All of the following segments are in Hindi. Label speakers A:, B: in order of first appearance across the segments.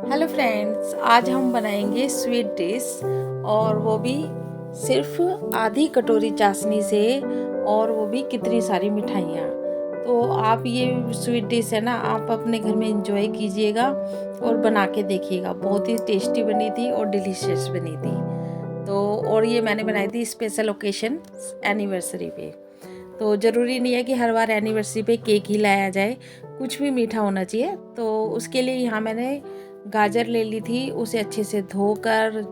A: हेलो फ्रेंड्स, आज हम बनाएंगे स्वीट डिश और वो भी सिर्फ आधी कटोरी चाशनी से, और वो भी कितनी सारी मिठाइयाँ। तो आप ये स्वीट डिश है ना, आप अपने घर में एंजॉय कीजिएगा और बना के देखिएगा। बहुत ही टेस्टी बनी थी और डिलीशियस बनी थी। तो और ये मैंने बनाई थी स्पेशल ओकेशन एनिवर्सरी पे। तो ज़रूरी नहीं है कि हर बार एनिवर्सरी पे केक ही लाया जाए, कुछ भी मीठा होना चाहिए। तो उसके लिए यहाँ मैंने गाजर ले ली थी, उसे अच्छे से धोकर,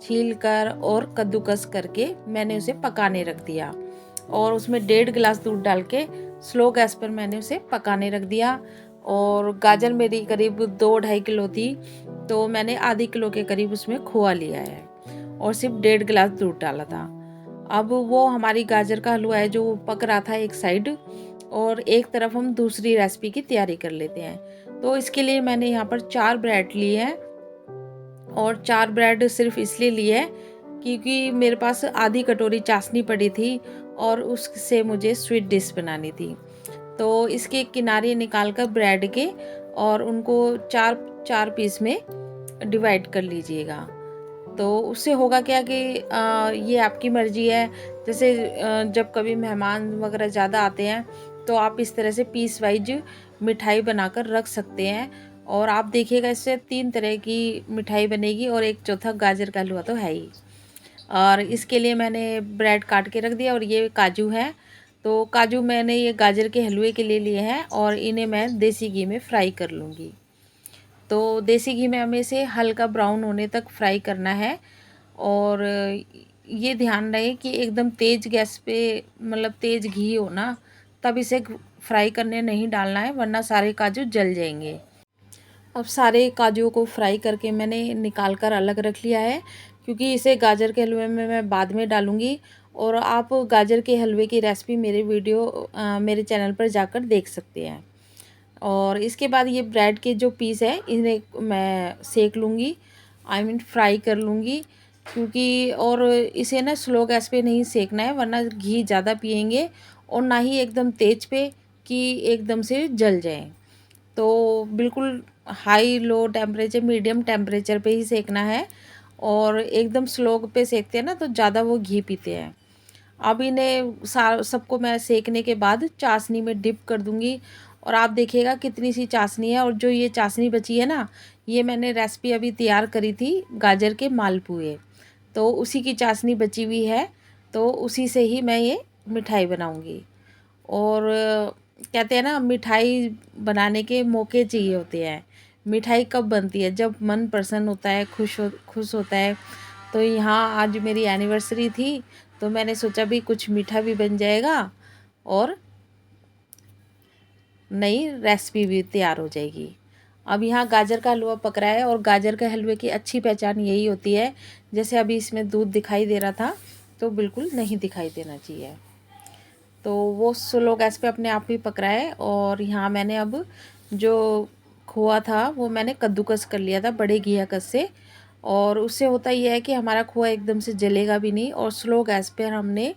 A: छीलकर और कद्दूकस करके मैंने उसे पकाने रख दिया। और उसमें 1.5 गिलास दूध डाल के स्लो गैस पर मैंने उसे पकाने रख दिया। और गाजर मेरी करीब 2-2.5 किलो थी, तो मैंने आधी किलो के करीब उसमें खोआ लिया है और सिर्फ 1.5 गिलास दूध डाला था। अब वो हमारी गाजर का हलवा है जो पक रहा था एक साइड, और एक तरफ हम दूसरी रेसिपी की तैयारी कर लेते हैं। तो इसके लिए मैंने यहाँ पर 4 ब्रेड लिए हैं, और 4 ब्रेड सिर्फ इसलिए लिए हैं क्योंकि मेरे पास आधी कटोरी चाशनी पड़ी थी और उससे मुझे स्वीट डिश बनानी थी। तो इसके किनारे निकाल कर ब्रेड के और उनको 4 पीस में डिवाइड कर लीजिएगा। तो उससे होगा क्या कि ये आपकी मर्ज़ी है। जैसे जब कभी मेहमान वगैरह ज़्यादा आते हैं तो आप इस तरह से पीस वाइज मिठाई बनाकर रख सकते हैं। और आप देखिएगा, इससे 3 तरह की मिठाई बनेगी और एक चौथा गाजर का हलवा तो है ही। और इसके लिए मैंने ब्रेड काट के रख दिया, और ये काजू है। तो काजू मैंने ये गाजर के हलवे के लिए लिए हैं और इन्हें मैं देसी घी में फ्राई कर लूँगी। तो देसी घी में हमें इसे हल्का ब्राउन होने तक फ्राई करना है। और ये ध्यान रहे कि एकदम तेज़ गैस पे, मतलब तेज़ घी हो ना, तब इसे फ्राई करने नहीं डालना है, वरना सारे काजू जल जाएंगे। अब सारे काजुओं को फ्राई करके मैंने निकाल कर अलग रख लिया है, क्योंकि इसे गाजर के हलवे में मैं बाद में डालूँगी। और आप गाजर के हलवे की रेसिपी मेरे चैनल पर जाकर देख सकते हैं। और इसके बाद ये ब्रेड के जो पीस है इन्हें मैं सेक लूँगी, आई मीन फ्राई कर लूँगी। क्योंकि और इसे ना स्लो गैस पे नहीं सेकना है, वरना घी ज़्यादा पिएंगे, और ना ही एकदम तेज पे कि एकदम से जल जाए। तो बिल्कुल high low temperature, medium temperature पे ही सेकना है। और एकदम स्लो पे सेकते हैं ना तो ज़्यादा वो घी पीते हैं। अब इन्हें सबको मैं सेकने के बाद चाशनी में डिप कर दूंगी। और आप देखिएगा कितनी सी चाशनी है, और जो ये चाशनी बची है ना, ये मैंने रेसिपी अभी तैयार करी थी गाजर के मालपुए, तो उसी की चाशनी बची हुई है। तो उसी से ही मैं ये मिठाई बनाऊंगी। और कहते हैं ना, मिठाई बनाने के मौके चाहिए होते हैं। मिठाई कब बनती है? जब मन प्रसन्न होता है, खुश होता है। तो यहाँ आज मेरी एनिवर्सरी थी, तो मैंने सोचा भी कुछ मीठा भी बन जाएगा और नई रेसिपी भी तैयार हो जाएगी। अब यहाँ गाजर का हलवा पक रहा है, और गाजर के हलवे की अच्छी पहचान यही होती है, जैसे अभी इसमें दूध दिखाई दे रहा था, तो बिल्कुल नहीं दिखाई देना चाहिए। तो वो स्लो गैस पे अपने आप ही पक रहा है। और यहाँ मैंने अब जो खोआ था वो मैंने कद्दूकस कर लिया था बड़े घिया कस से। और उससे होता यह है कि हमारा खोआ एकदम से जलेगा भी नहीं, और स्लो गैस पर हमने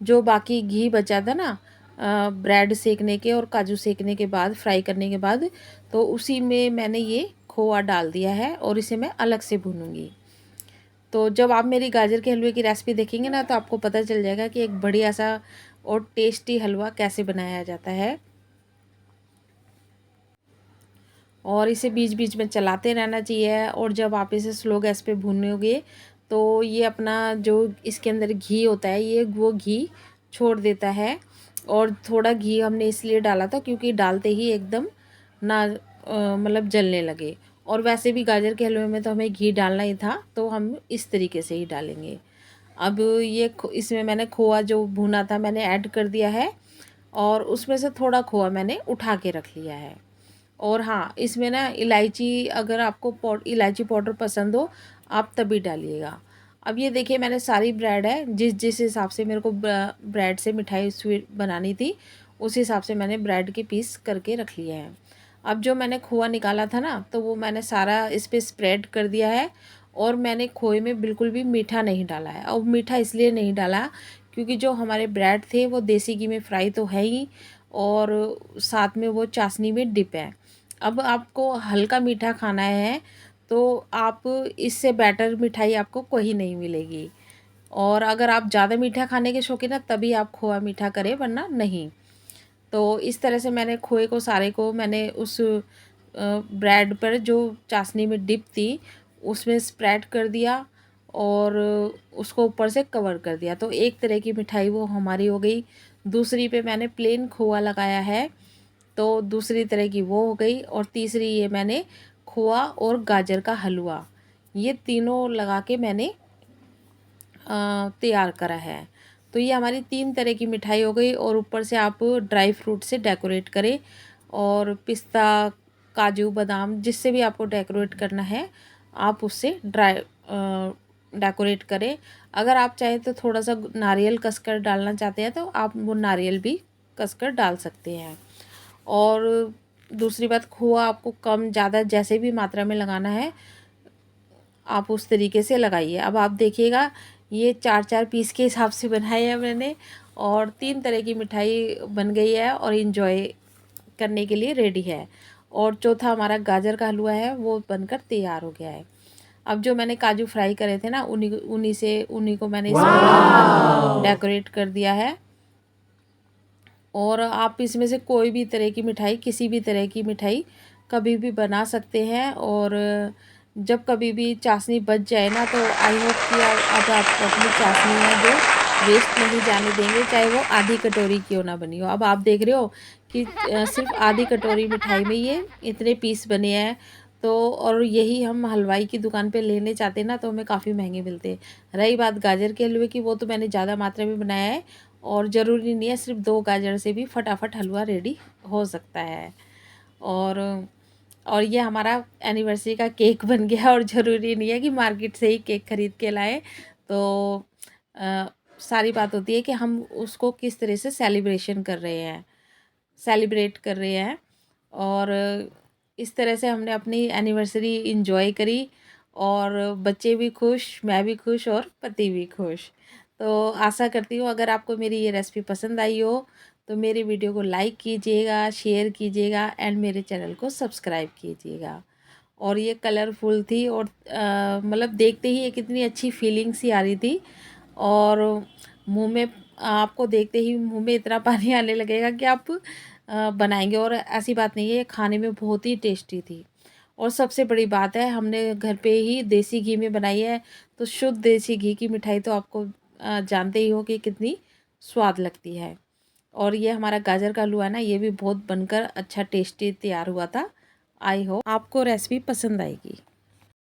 A: जो बाकी घी बचा था ना, ब्रेड सेकने के और काजू सेकने के बाद, फ्राई करने के बाद, तो उसी में मैंने ये खोआ डाल दिया है और इसे मैं अलग से भूनूंगी। तो जब आप मेरी गाजर के हलवे की रेसिपी देखेंगे ना, तो आपको पता चल जाएगा कि एक बढ़िया सा और टेस्टी हलवा कैसे बनाया जाता है। और इसे बीच बीच में चलाते रहना चाहिए। और जब आप इसे स्लो गैस पे भूनोगे तो ये अपना जो इसके अंदर घी होता है, ये वो घी छोड़ देता है। और थोड़ा घी हमने इसलिए डाला था क्योंकि डालते ही एकदम ना मतलब जलने लगे। और वैसे भी गाजर के हलवे में तो हमें घी डालना ही था, तो हम इस तरीके से ही डालेंगे। अब ये इसमें मैंने खोआ जो भुना था मैंने ऐड कर दिया है, और उसमें से थोड़ा खोआ मैंने उठा के रख लिया है। और हाँ, इसमें ना इलायची, अगर आपको इलायची पाउडर पसंद हो आप तभी डालिएगा। अब ये देखिए, मैंने सारी ब्रेड है, जिस जिस हिसाब से मेरे को ब्रेड से मिठाई स्वीट बनानी थी, उस हिसाब से मैंने ब्रेड के पीस करके रख लिए हैं। अब जो मैंने खोआ निकाला था ना, तो वो मैंने सारा इस पर स्प्रेड कर दिया है। और मैंने खोए में बिल्कुल भी मीठा नहीं डाला है। और मीठा इसलिए नहीं डाला क्योंकि जो हमारे ब्रेड थे वो देसी घी में फ्राई तो है ही, और साथ में वो चाशनी में डिप है। अब आपको हल्का मीठा खाना है तो आप इससे बेटर मिठाई आपको कोई नहीं मिलेगी। और अगर आप ज़्यादा मीठा खाने के शौकीन हैं तभी आप खोआ मीठा करें, वरना नहीं। तो इस तरह से मैंने खोए को सारे को मैंने उस ब्रेड पर जो चाशनी में डिप थी उसमें स्प्रेड कर दिया और उसको ऊपर से कवर कर दिया। तो एक तरह की मिठाई वो हमारी हो गई। दूसरी पे मैंने प्लेन खोआ लगाया है, तो दूसरी तरह की वो हो गई। और तीसरी ये मैंने खोआ और गाजर का हलवा, ये तीनों लगा के मैंने तैयार करा है। तो ये हमारी 3 तरह की मिठाई हो गई। और ऊपर से आप ड्राई फ्रूट से डेकोरेट करें, और पिस्ता, काजू, बादाम, जिससे भी आपको डेकोरेट करना है आप उससे डेकोरेट करें। अगर आप चाहें तो थोड़ा सा नारियल कसकर डालना चाहते हैं तो आप वो नारियल भी कसकर डाल सकते हैं। और दूसरी बात, खोआ आपको कम ज़्यादा जैसे भी मात्रा में लगाना है आप उस तरीके से लगाइए। अब आप देखिएगा, ये 4-4 पीस के हिसाब से बनाए हैं मैंने, और 3 तरह की मिठाई बन गई है और इन्जॉय करने के लिए रेडी है। और चौथा हमारा गाजर का हलवा है, वो बनकर तैयार हो गया है। अब जो मैंने काजू फ्राई करे थे ना, उन्हीं को मैंने इसमें डेकोरेट कर दिया है। और आप इसमें से कोई भी तरह की मिठाई, किसी भी तरह की मिठाई कभी भी बना सकते हैं। और जब कभी भी चाशनी बच जाए ना, तो आई होप कि अब आप अपनी चाशनी है जो वेस्ट नहीं जाने देंगे, चाहे वो आधी कटोरी क्यों ना बनी हो। अब आप देख रहे हो कि सिर्फ आधी कटोरी मिठाई में ये इतने पीस बने हैं। तो और यही हम हलवाई की दुकान पे लेने चाहते हैं ना, तो हमें काफ़ी महंगे मिलते हैं। रही बात गाजर के हलवे की, वो तो मैंने ज़्यादा मात्रा में बनाया है, और ज़रूरी नहीं है सिर्फ 2 गाजर से भी फटाफट हलवा रेडी हो सकता है। और ये हमारा एनिवर्सरी का केक बन गया। और ज़रूरी नहीं है कि मार्केट से ही केक ख़रीद के लाएँ। तो सारी बात होती है कि हम उसको किस तरह से सेलिब्रेट कर रहे हैं। और इस तरह से हमने अपनी एनिवर्सरी इंजॉय करी, और बच्चे भी खुश, मैं भी खुश, और पति भी खुश। तो आशा करती हूँ अगर आपको मेरी ये रेसिपी पसंद आई हो तो मेरे वीडियो को लाइक कीजिएगा, शेयर कीजिएगा, एंड मेरे चैनल को सब्सक्राइब कीजिएगा। और ये कलरफुल थी, और मतलब देखते ही एक इतनी अच्छी फीलिंग सी आ रही थी। और मुंह में, आपको देखते ही मुंह में इतना पानी आने लगेगा कि आप बनाएंगे। और ऐसी बात नहीं है, ये खाने में बहुत ही टेस्टी थी। और सबसे बड़ी बात है, हमने घर पे ही देसी घी में बनाई है। तो शुद्ध देसी घी की मिठाई तो आपको जानते ही हो कि कितनी स्वाद लगती है। और ये हमारा गाजर का हलवा है ना, ये भी बहुत बनकर अच्छा टेस्टी तैयार हुआ था। आई होप आपको रेसिपी पसंद आएगी।